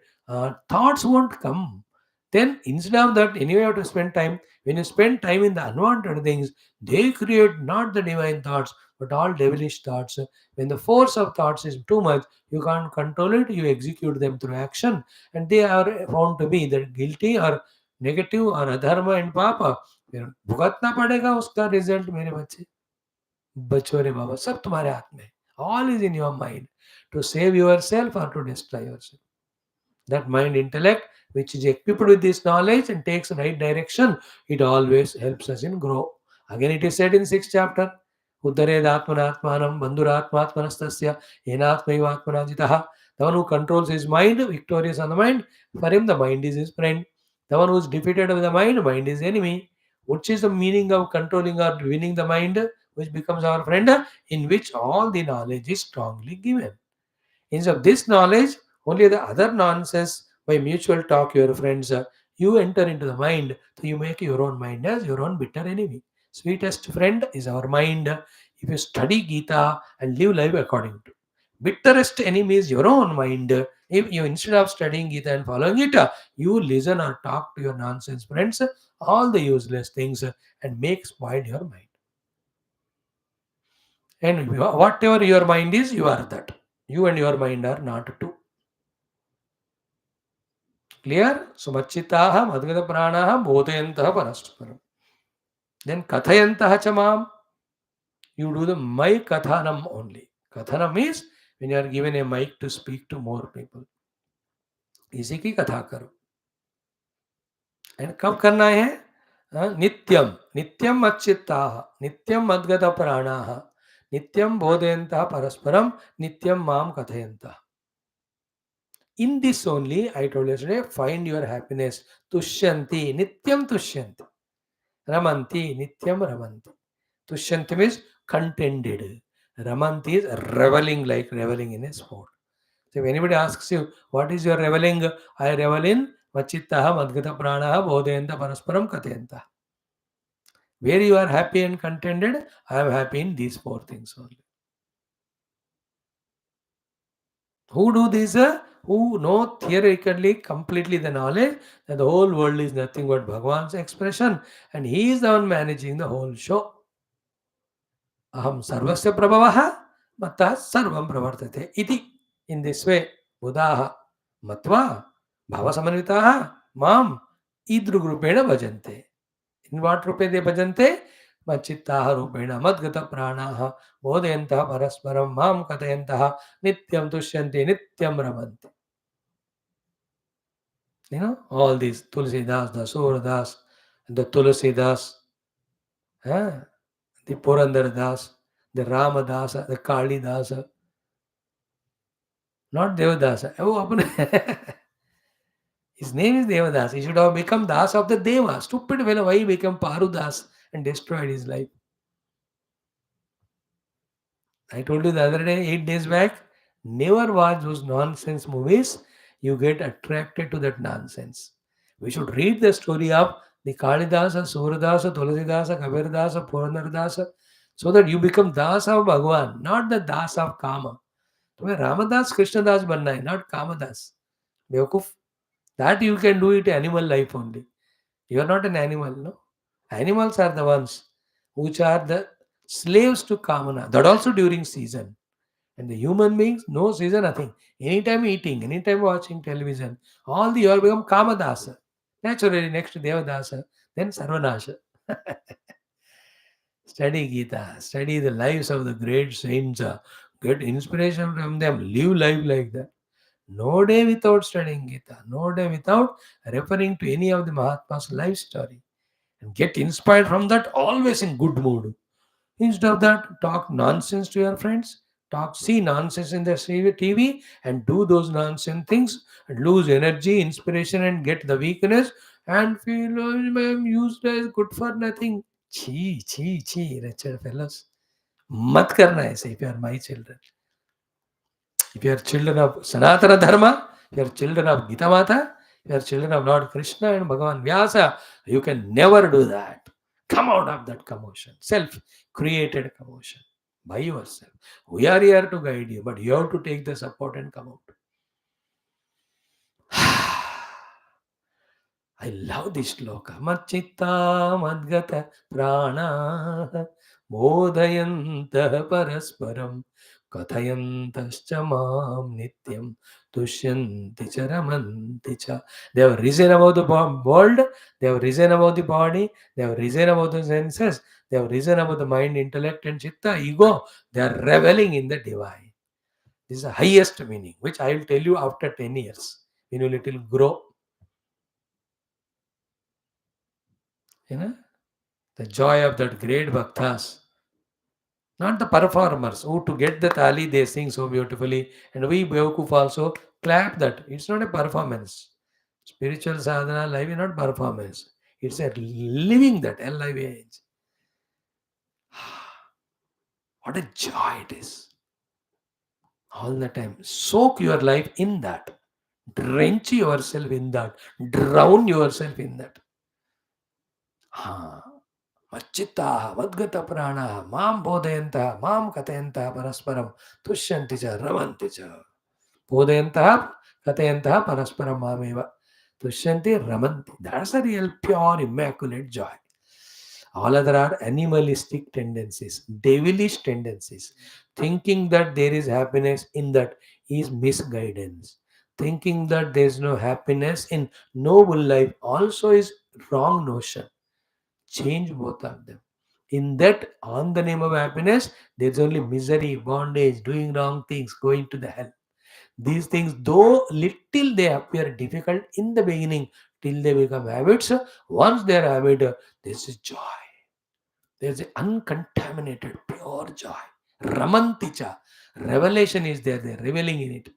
thoughts won't come. Then instead of that, anyway, you have to spend time. When you spend time in the unwanted things, they create not the divine thoughts, but all devilish thoughts. When the force of thoughts is too much, you can't control it, you execute them through action, and they are found to be either guilty or negative or adharma and papa. फिर भुगतना पड़ेगा उसका result मेरे बच्चे. बचो रे बाबा, सब तुम्हारे हाथ में. All is in your mind to save yourself और to destroy yourself. That mind intellect which is equipped with this knowledge and takes the right direction, it always helps us in grow. Again it is said in sixth chapter, Uddaredatmanatmanam bandhuratmatmanastasya enatmaivatmanajitaha. The one who controls his mind, victorious on the mind, for him the mind is his friend. The one who is defeated with the mind is enemy. Which is the meaning of controlling or winning the mind, which becomes our friend, in which all the knowledge is strongly given. Instead of this knowledge, only the other nonsense by mutual talk, your friends, you enter into the mind, so you make your own mind as your own bitter enemy. Sweetest friend is our mind. If you study Gita and live life according to. Bitterest enemy is your own mind. If you instead of studying Gita and following it, you listen or talk to your nonsense friends, all the useless things, and make spoil your mind. And whatever your mind is, you are that. You and your mind are not two. Clear? So Machitaha, Madhgata Pranaha, Bodhayantaha Parasparam. Then Kathayantaha Chamam, you do the mic Kathanam only. Kathanam is when you are given a mic to speak to more people. इसी की कथा करो. And कब करना है? नित्यम नित्यम मच्चित्ताः नित्यम मद्गत प्राणाः नित्यम बोधयन्तः परस्परम नित्यम माम कथयन्तः. In this only, I told you yesterday, find your happiness. Tushyanti, nityam tushyanti. Ramanti, nityam ramanti. Tushyanti means contented. Ramanti is reveling, like reveling in a sport. So if anybody asks you, what is your reveling? I revel in machittaha, madgata pranaha, bodhayanta, parasparam, kathayanta. Where you are happy and contented, I am happy in these four things only. Who do this? Who know theoretically completely the knowledge that the whole world is nothing but Bhagwan's expression and he is the one managing the whole show. Aham sarvasya prabhavaha mattah sarvam pravartate iti. In this way, Buddhaha matva bhavasamanvitaha mam idrugrupena bhajante. In what rupe they bhajante? Machittaha rupena madgata pranaha bodhayantaha parasparam mam kathayantaha nityam tushyanti nityam ramanti. All these Tulsidas, the Suradas, the Tulsidas, the Purandardas, the Ramadasa, the Kalidasa, not Devadasa. His name is Devadas. He should have become Das of the Deva. Stupid fellow, why he became Parudas and destroyed his life? I told you the other day, 8 days back, never watch those nonsense movies. You get attracted to that nonsense. We should read the story of the Kalidasa, Suradasa, Tulasidasa, Kabirdasa, Puranardasa, so that you become Das of Bhagwan, not the Das of Kama. तुम्हें रामदास कृष्णदास बनना है, not कामदास. बेवकूफ. That you can do it animal life only. You are not an animal, no? Animals are the ones which are the slaves to Kamana. That also during season. And the human beings, no season, nothing. Anytime eating, anytime watching television, all the year become Kamadasa. Naturally, next to Devadasa, then Sarvanasha. Study Gita, study the lives of the great saints, get inspiration from them, live life like that. No day without studying Gita, no day without referring to any of the Mahatma's life story. And get inspired from that, always in good mood. Instead of that, talk nonsense to your friends, see nonsense in the TV, and do those nonsense things, and lose energy, inspiration, and get the weakness, and feel, oh, I'm useless, good for nothing. Chi, chi, chi, wretched fellows. Mat karna aise if you are my children. If you are children of Sanatana Dharma, if you are children of Gita Mata, if you are children of Lord Krishna and Bhagavan Vyasa, you can never do that. Come out of that commotion, self created commotion by yourself. We are here to guide you, but you have to take the support and come out. I love this shloka. Machitta madgata prana bodhayantah parasparam kathayantascha mam nityam tushyanti cha ramanti cha. They have risen above the world, they have risen above the body, they have risen above the senses, they have risen above the mind, intellect and chitta, ego. They are reveling in the divine. This is the highest meaning, which I will tell you after 10 years. When you little grow, you know. The joy of that great bhaktas, not the performers who to get the thali they sing so beautifully, and we Bewakuf also clap that. It's not a performance. Spiritual sadhana life is not performance. It's a living that L-I-V-A-H. What a joy it is. All the time. Soak your life in that. Drench yourself in that. Drown yourself in that. मच्चित्ताः मद्गतप्राणाः मां बोधयन्तः मां कथयन्तः परस्परं तुष्यन्ति च रमन्ति च. बोधयन्तः कथयन्तः परस्परं मामेव तुष्यन्ति ramanti. That's a real pure immaculate joy. All other are animalistic tendencies, devilish tendencies. Thinking that there is happiness in that is misguidance. Thinking that there is no happiness in noble life also is wrong notion. Change both of them. In that, on the name of happiness, there's only misery, bondage, doing wrong things, going to the hell. These things, though little they appear difficult in the beginning, till they become habits, once they are habit, this is joy. There's an uncontaminated, pure joy. Ramanticha. Revelation is there, they're reveling in it.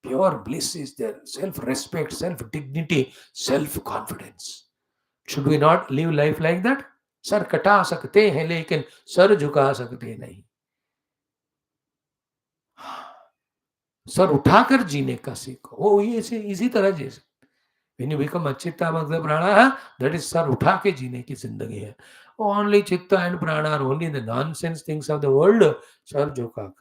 Pure bliss is there. Self respect, self dignity, self confidence. Should we not live life like that? Sir कटा सकते हैं लेकिन sir झुका सकते नहीं. Sir उठाकर जीने का सीखो. वो ये इसी तरह जैसे when you become a chitta magda prana, that is sir उठा के जीने की जिंदगी है. Only chitta and prana are only the nonsense things of the world. Sir झुका.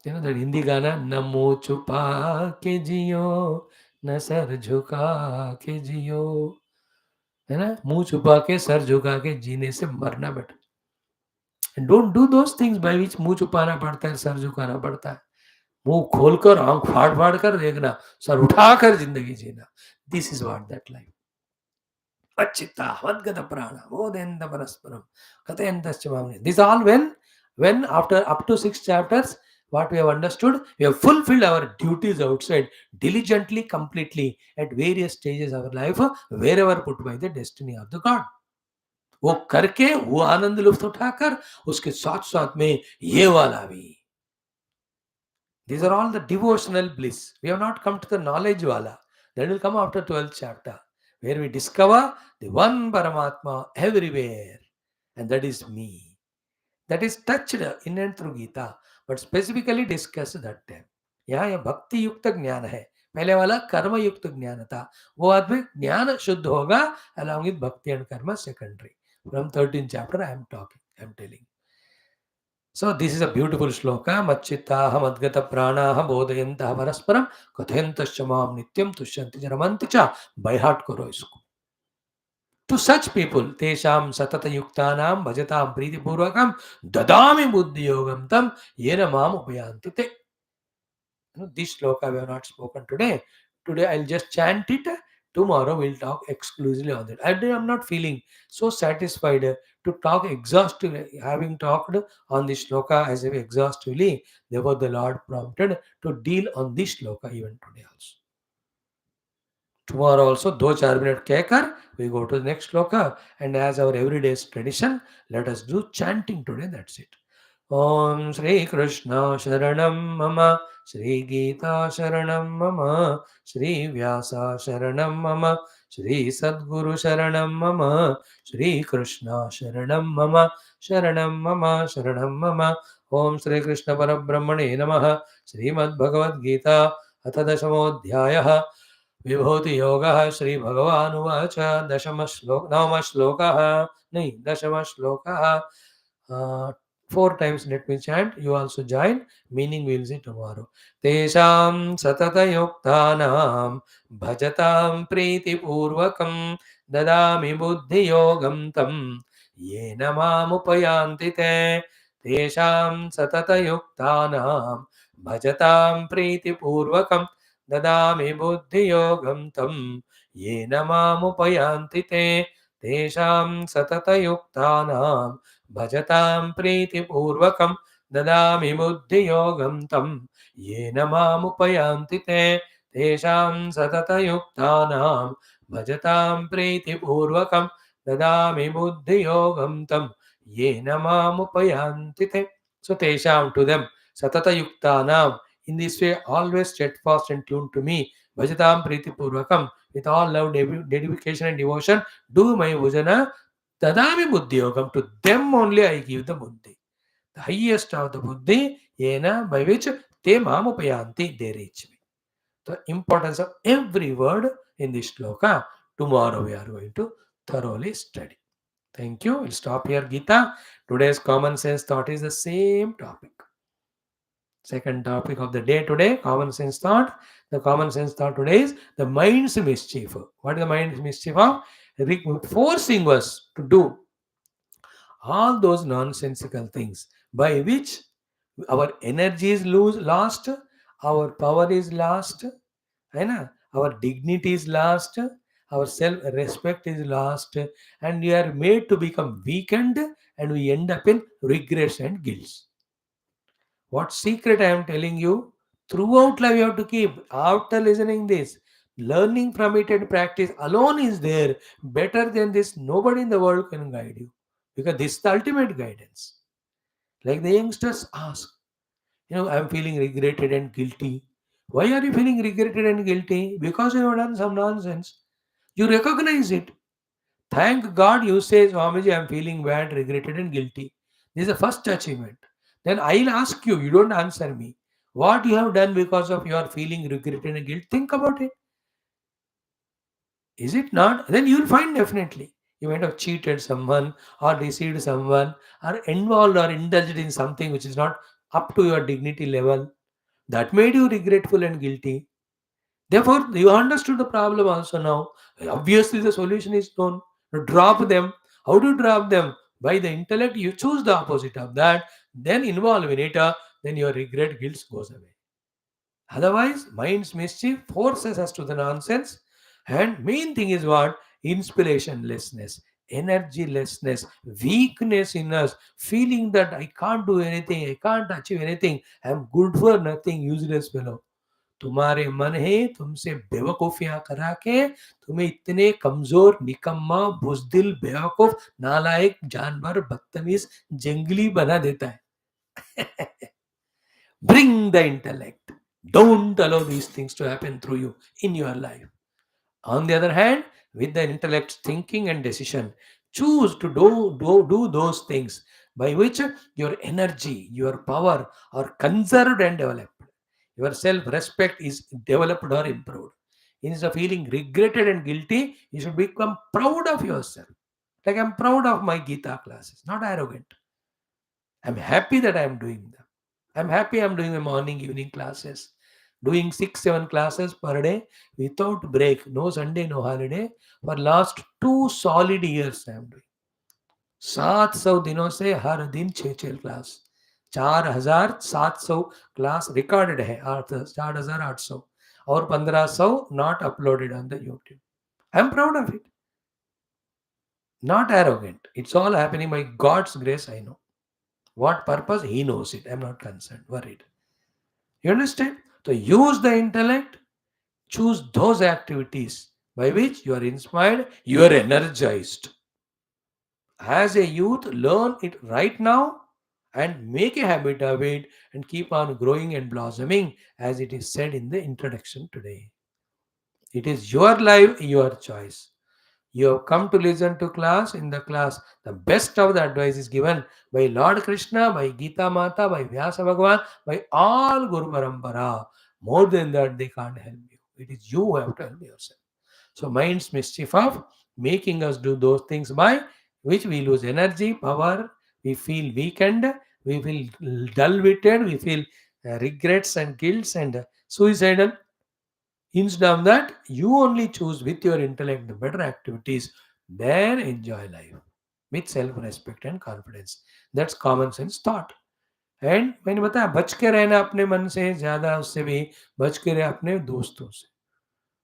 You know that Hindi गाना न मुंह छुपा के जियो न सर झुका के जियो, है ना. मुंह छुपा के सर झुका के जीने से मरना better. And don't do those things by which मुंह छुपाना पड़ता है, सर झुकाना पड़ता है. मुंह खोलकर आंख फाड़ फाड़ कर देखना, सर उठाकर जिंदगी जीना. This is what that life. अच्छिता वद्गत प्राण बोधेन्द परस्परम कथयन्तश्च मामनि. This all when after up to 6 chapters, what we have understood, we have fulfilled our duties outside diligently, completely at various stages of our life, wherever put by the destiny of the God. वो करके वो आनंद लुफ्त उठाकर उसके साथ साथ में ये वाला भी. These are all the devotional bliss. We have not come to the knowledge wala. That will come after 12th chapter, where we discover the one Paramatma everywhere, and that is me. That is touched in and through Gita, but specifically discussed that time. यहाँ ये भक्ति युक्त ज्ञान है. पहले वाला कर्म युक्त ज्ञान था, वो आदमी ज्ञान शुद्ध होगा along with bhakti and karma secondary. From 13th chapter I am talking, I am telling. So this is a beautiful shloka. Machchittaha madgata pranaha bodhayantaha parasparam kathayantascha mam nityam tushyanti jaramanti cha. By heart karo isko. To such people, tesham satata yuktanam bhajatam priti purvakam dadami buddhi yogam tam yena mam upayanti te. This shloka we have not spoken today. Today I'll just chant it. Tomorrow we'll talk exclusively on it. I'm not feeling so satisfied to talk exhaustively. Having talked on this shloka as if exhaustively, therefore the Lord prompted to deal on this shloka even today also. Tomorrow also, 2-4 minute kehkar, we go to the next shloka. And as our everyday's tradition, let us do chanting today. That's it. Om Shri Krishna Sharanam Mama, Shri Geeta Sharanam Mama, Shri Vyasa Sharanam Mama, Shri Sadguru Sharanam Mama, Shri Krishna Sharanam Mama, Sharanam Mama, Sharanam Mama. Om Shri Krishna Parabrahmane Namaha, Srimad Bhagavad Gita, Atha Dashamodhyayah. विभूति योग श्री भगवान उवाच दशम श्लोक नवम श्लोक नहीं दशम श्लोक 4 times let me chant, you also join, meaning we will see tomorrow. Tesham satata yuktanam bhajatam priti purvakam dadami buddhi yogam tam yena mam upayanti te. Tesham satata yuktanam bhajatam priti purvakam ददामि बुद्धियोगं तं येन मामुपयान्ति ते. तेषां सततयुक्तानां भजतां प्रीतिपूर्वकं ददामि बुद्धियोगं तं येन मामुपयान्ति ते. तेषां सततयुक्तानां भजतां प्रीतिपूर्वकं ददामि बुद्धियोगं तं येन मामुपयान्ति ते. So tesham, to them, satatayuktanam, in this way, always steadfast and tuned to me. Bhajatam Priti Purvakam, with all love, dedication, and devotion, do my bhajana. Tadami Buddhi Yogam, to them only I give the Buddhi. The highest of the Buddhi, Yena, by which te mamupayanti, they reach me. The importance of every word in this shloka, tomorrow we are going to thoroughly study. Thank you. We'll stop here, Gita. Today's common sense thought is the same topic. Second topic of the day today, common sense thought. The common sense thought today is the mind's mischief. What is the mind's mischief of? Forcing us to do all those nonsensical things by which our energy is lost, our power is lost, our dignity is lost, our self-respect is lost, and we are made to become weakened, and we end up in regrets and guilt. What secret I am telling you? Throughout life you have to keep. After listening this, learning from it and practice alone is there. Better than this, nobody in the world can guide you. Because this is the ultimate guidance. Like the youngsters ask, I am feeling regretted and guilty. Why are you feeling regretted and guilty? Because you have done some nonsense. You recognize it. Thank God you say, Swamiji, I am feeling bad, regretted, and guilty. This is the first achievement. Then I'll ask you, you don't answer me. What you have done because of your feeling regretted and guilt? Think about it. Is it not? Then you'll find definitely. You might have cheated someone or deceived someone or involved or indulged in something which is not up to your dignity level. That made you regretful and guilty. Therefore, you understood the problem also now. Obviously, the solution is known. Drop them. How to drop them? By the intellect, you choose the opposite of that, then involve in it, then your regret, guilt goes away. Otherwise, mind's mischief forces us to the nonsense. And main thing is what? Inspirationlessness, energylessness, weakness in us, feeling that I can't do anything, I can't achieve anything, I'm good for nothing, useless fellow. तुम्हारे मन है तुमसे बेवकूफियां करा के तुम्हें इतने कमजोर निकम्मा बुजदिल बेवकूफ नालायक जानवर बदतमीज जंगली बना देता है. Bring the intellect. Don't allow these things to happen through you in your life. On the other hand, with the intellect thinking and decision, choose to do those things by which your energy, your power are conserved and developed. Your self-respect is developed or improved. Instead of feeling regretted and guilty, you should become proud of yourself. Like I'm proud of my Gita classes, not arrogant. I'm happy that I'm doing them. I'm happy I'm doing my morning, evening classes. Doing 6, 7 classes per day without break, no Sunday, no holiday. For last 2 solid years I'm doing. 700 दिनों से हर दिन 6 6 class, 4,700 class recorded है, 4,800, और 1,500 not uploaded on the YouTube. I am proud of it, not arrogant. It's all happening by God's grace. I know what purpose, He knows it. I'm not concerned, worried. You understand? So use the intellect, choose those activities by which you are inspired, you are energized. As a youth, learn it right now and make a habit of it and keep on growing and blossoming, as it is said in the introduction today. It is your life, your choice. You have come to listen to class. In the class, the best of the advice is given by Lord Krishna, by Gita Mata, by Vyasa Bhagavan, by all Guru Parampara. More than that, they can't help you. It is you who have to help yourself. So mind's mischief of making us do those things by which we lose energy, power, we feel weakened, we feel dull-witted, we feel regrets and guilts and suicidal. Instead of that, you only choose with your intellect the better activities, then enjoy life with self-respect and confidence. That's common sense thought. And मैंने बताया बच के रहना अपने मन से, ज्यादा उससे भी बच के रहे अपने दोस्तों से.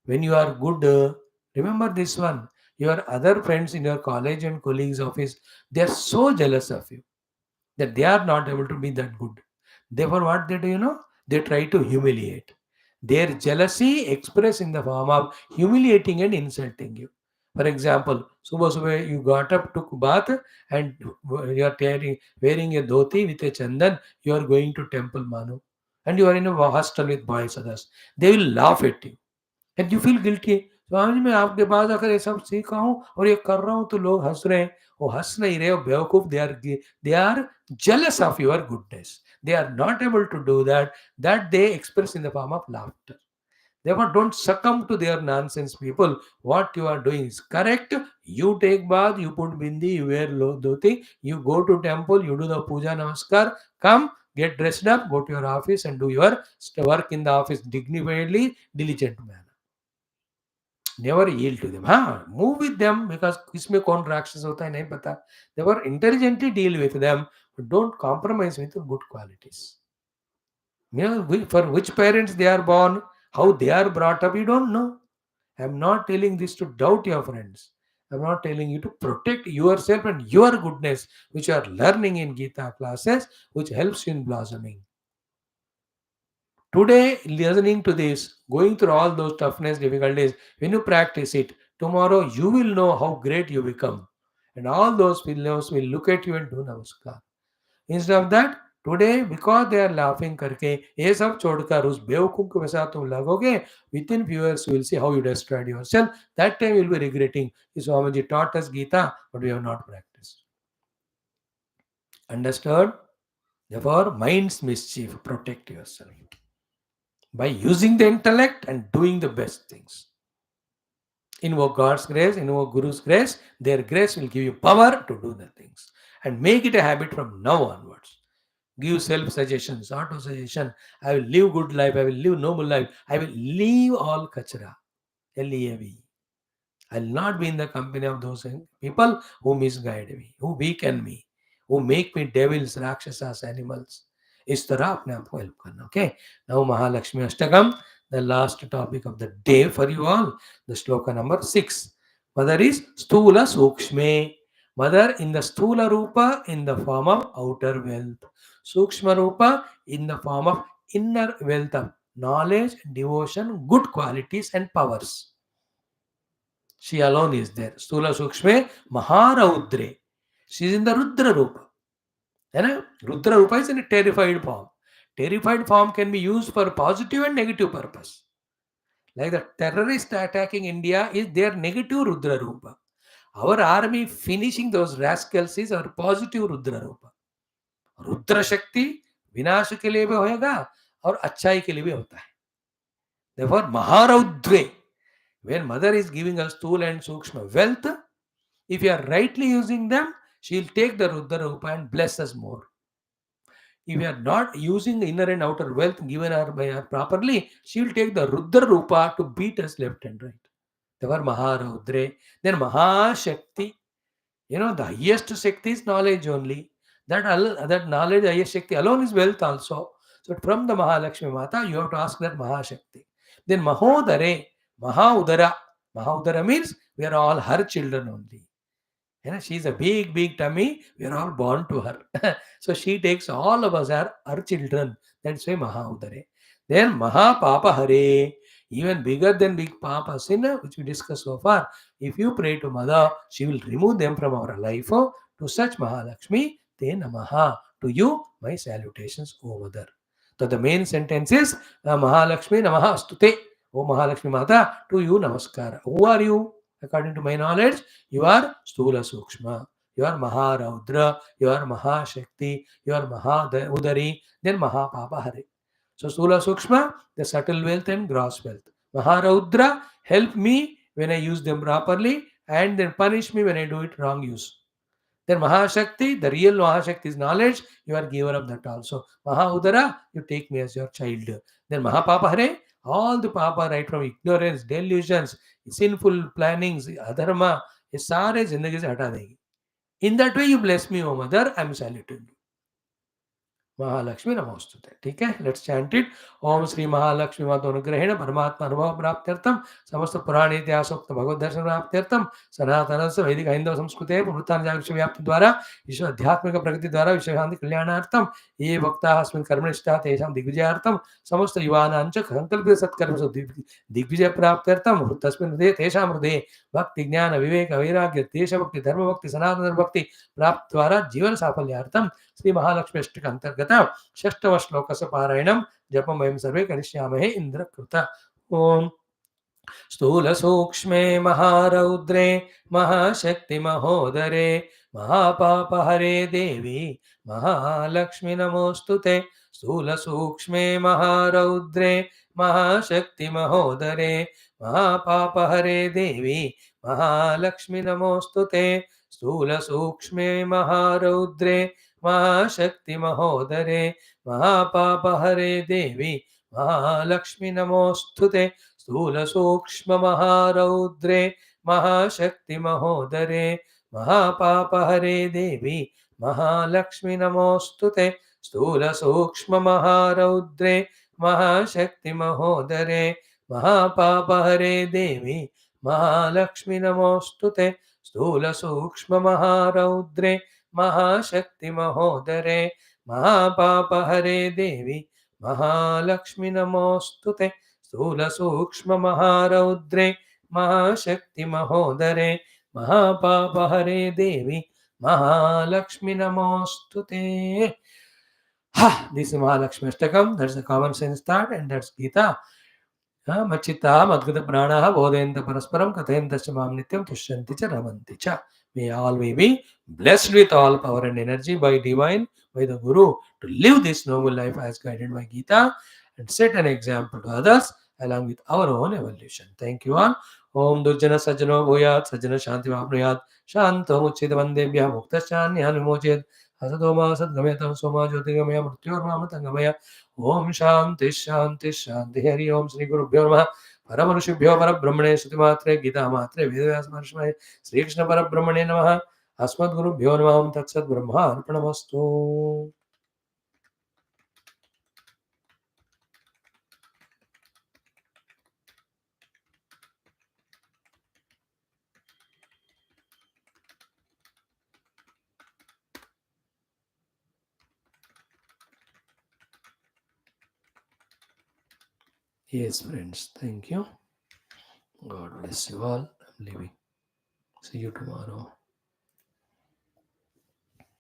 When you are good, remember this one, your other friends in your college and colleagues office, they are so jealous of you that they are not able to be that good. Therefore, what they do, they try to humiliate. Their jealousy express in the form of humiliating and insulting you. For example, subah you got up, took bath, and you are wearing a dhoti with a chandan. You are going to temple Manu, and you are in a hostel with boys others. They will laugh at you and you feel guilty. Swami ji मैं आपके पास आकर ये सब सीखा हूँ और ये कर रहा हूँ तो लोग हंस रहे हैं. वो हंस नहीं रहे, वो बेवकूफ. They are jealous of your goodness. They are not able to do that they express in the form of laughter. Therefore, don't succumb to their nonsense, people. What you are doing is correct. You take bath, you put bindi, you wear dhoti, you go to temple, you do the puja namaskar, come, get dressed up, go to your office and do your work in the office dignifiedly, diligent manner. Never yield to them. हाँ, move with them, because इसमें कौन राक्षस होता है नहीं पता. Never intelligently deal with them, but don't compromise with good qualities. For which parents they are born, how they are brought up, you don't know. I'm not telling this to doubt your friends. I'm not telling you to protect yourself and your goodness, which you are learning in Gita classes, which helps you in blossoming. Today, listening to this, going through all those toughness, difficulties, when you practice it, tomorrow you will know how great you become. And all those fellows will look at you and do namaskar. Instead of that, today, because they are laughing करके ये सब छोड़कर उस बेवकूफ के साथ तुम लगोगे, within few years you will see how you destroyed yourself. That time you will be regretting. Swamiji taught us Gita, but we have not practiced. Understood? Therefore, mind's mischief, protect yourself by using the intellect and doing the best things. Invoke God's grace, invoke Guru's grace. Their grace will give you power to do the things. And make it a habit from now onwards. Give self-suggestions, auto-suggestion. I will live good life. I will live noble life. I will leave all kachra. Leave. I will not be in the company of those people who misguide me, who weaken me, who make me devils, rakshasas, animals. इस तरह अपने आप को help करना. Okay, now Mahalakshmi Ashtakam, the last topic of the day for you all, the shloka number 6. Mother is sthula sukshme. Mother in the sthula rupa in the form of outer wealth, sukshma rupa in the form of inner wealth of knowledge, devotion, good qualities and powers. She alone is there. Stula Sukshme Maharaudre. She is in the Rudra Rupa. Rudra Rupa is in a terrified form. Terrified form can be used for positive and negative purpose. Like the terrorist attacking India is their negative Rudra Rupa. Our army finishing those rascals is our positive Rudra Rupa. Rudra शक्ति विनाश के लिए भी होएगा और अच्छाई के लिए भी होता है. Therefore, Maharudre, when mother is giving us Sthula and Sukshma wealth, if you are rightly using them, she will take the Rudra Rupa and bless us more. If you are not using the inner and outer wealth given her by her properly, she will take the Rudra Rupa to beat us left and right. Therefore, Maharudre. Then Mahashakti. The highest Shakti is knowledge only. That knowledge, highest Shakti alone is wealth also. So from the Mahalakshmi Mata, you have to ask that Mahashakti. Then Mahodare, Mahaudara. Mahaudara means we are all her children only. She's a big, big tummy. We are all born to her. So she takes all of us as her children. That's why Mahaudare. Then Mahapapa Hare, even bigger than big Papa sin, which we discussed so far. If you pray to Mother, she will remove them from our life. To such Mahalakshmi, Te Namaha. To you, my salutations, O Mother. So the main sentence is Mahalakshmi Namaha Astute. O Mahalakshmi Mata, to you Namaskara. Who are you? According to my knowledge, you are Stula Sukshma, you are Maharaudra, you are Mahashakti, you are Mahadudari, then Mahapapa Hare. So Stula Sukshma, the subtle wealth and gross wealth. Maharaudra, help me when I use them properly and then punish me when I do it wrong use. Then Mahashakti, the real Mahashakti is knowledge, you are giver of that also. Mahaudara, you take me as your child. Then Mahapapa Hare, all the Papa right from ignorance, delusions, sinful plannings, adharma, ये सारे जिंदगी से हटा देगी. In that way you bless me, O Mother, I am saluting you. Mahalakshmi नमोस्तुते. ठीक है, let's chant it. ओम श्री महालक्ष्मी मातोनुग्रहेण परमात्मा अनुभव प्राप्त्यर्थम समस्त पुराण इतिहासोक्त भगवत दर्शन प्राप्त्यर्थम सनातन वैदिक हिंदू संस्कृते पुनरुत्थान जागृति व्याप्ति द्वारा विश्व आध्यात्मिक प्रगति द्वारा विश्व शांति कल्याणार्थम ये वक्ता अस्मिन् कर्मनिष्ठा तेषां दिग्विजयार्थम समस्त युवानां च संकल्पित सत्कर्मसु दिग्विजय प्राप्त्यर्थम तस्मिन् हृदये तेषां हृदये भक्ति ज्ञान विवेक वैराग्य देशभक्ति धर्मभक्ति सनातन भक्ति प्राप्त द्वारा जीवन साफल्यार्थम श्री महालक्ष्मी अष्टक अंतर्गत षष्ठव श्लोक से पारायणम जपम वयम सर्वे करिष्यामहे इंद्रकृत. ओम स्थूल सूक्ष्मे महारौद्रे महाशक्ति महोदरे महापापहरे देवी महालक्ष्मी नमोस्तुते. स्थूल सूक्ष्मे महारौद्रे महाशक्ति महोदरे महापापहरे देवी महालक्ष्मी नमोस्तुते. स्थूल सूक्ष्मे महारौद्रे महाशक्ति महोदरे महापापहरे देवी महालक्ष्मी नमोस्तुते. स्थूल सूक्ष्म महारौद्रे महाशक्ति महोदरे महापापहरे देवी महालक्ष्मी नमोस्तुते. स्थूल सूक्ष्म महारौद्रे महाशक्ति महोदरे महापापहरे देवी महालक्ष्मी नमोस्तुते. स्थूल सूक्ष्म महारौद्रे महाशक्ति महोदरे महापापहरे देवी महालक्ष्मी नमोस्तुते. स्थूल सूक्ष्म महारौद्रे महाशक्ति महोदरे महापापहरे देवी महालक्ष्मी नमोस्तुते. This is Mahalakshmi Ashtakam. That's the common sense thought, and that's Geeta. Machita Madgata Pranaha Bodhenta Parasparam Kathenta Mam Nityam Tushyanti Cha Ramanti Cha. May all we be blessed with all power and energy by divine, by the Guru, to live this noble life as guided by Gita and set an example to others along with our own evolution. Thank you all. Om Durjana Sajjano Bhuyat Sajjana Shanti Vapnuyat Shanto Muchita Vandebhya Muktashanyan Vimochet Hasadoma Sadgametam Soma Jyotigamaya Mrityormamritangamaya. Om Shanti Shanti Shanti. Hari Om Sri Guru Bhyo Namaha. परमऋषिभ्यो परब्रह्मणे श्रुतिमात्रे गीतामात्रे वेदव्यासमहर्षिणे Shrikrishna परब्रह्मणे नमः. अस्मद्गुरुभ्यो नमः. ओम तत्सत् ब्रह्मार्पणमस्तु. Yes, friends. Thank you. God bless you all. I'm leaving. See you tomorrow.